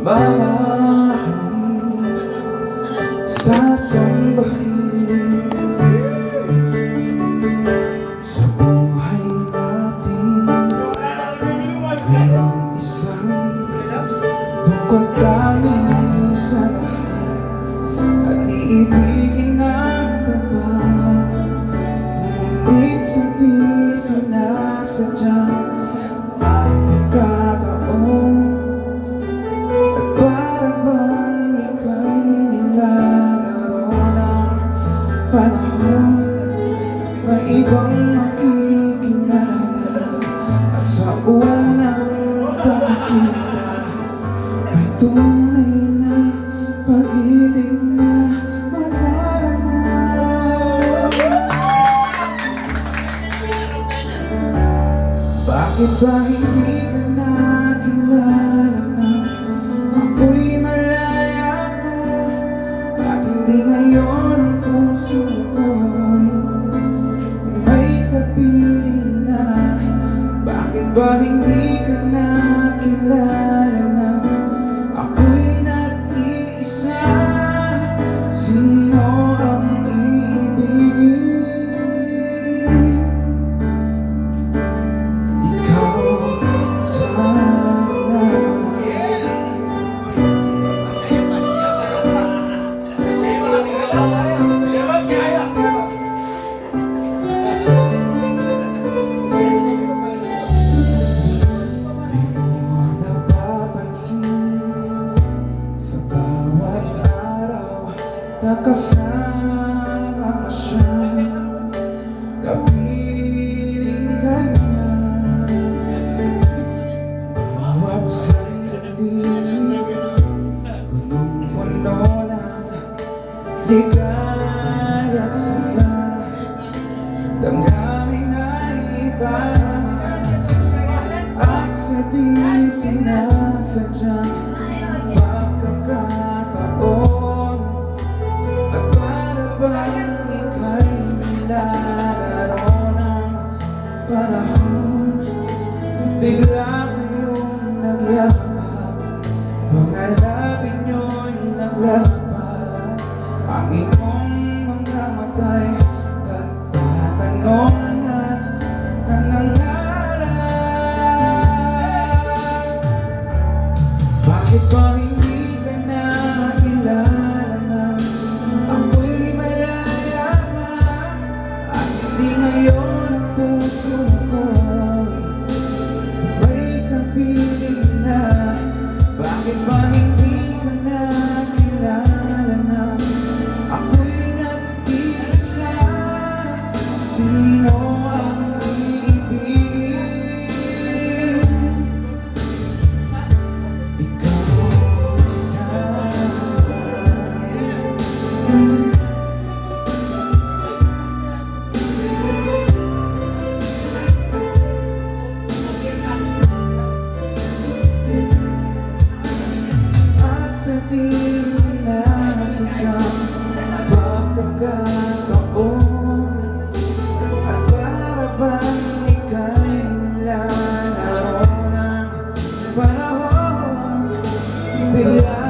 mamahalin, sasambahin sa buhay natin. Mayroong isang bukod dami sa lahat at iibigin ng tapat, ngunit sa di sinasadyang magkataon. At para bang ika'y nilalaro ng panahon, may ibang makikilala at sa unang pagkikita may tunay na pag-ibig na madarama. Bakit ba hindi ka nakilala na ako'y malaya pa, at hindi ngayon ang puso ko'y may kapiling na? Bakit ba hindi ka nakilala na ako'y nag-iisa? Sino ang iibigin? Ikaw sana. Nakasama mo siya, kapiling ka niya, bawat sandali, punong-puno ng ligaya at saya, damdamin na iba, at sa di sinasadyang pagkakataon. Parang ika'y nilalaro ng panahon, bigla kayong nagyakap, mga labi nyo'y naglapat, ang inyong mga mata'y nagtatanong at nangangarap. Bakit ba hindi ka nakilala na ako'y malaya pa, at hindi ngayon ang puso ko'y may kapiling na? Bakit ba hindi ka nakilala na ako'y nag-iisa? Sino ang iibigin? Ikaw sana. At sa di sinasadyang pagkakataon, at para bang ika'y nilalaro ng panahon, bigla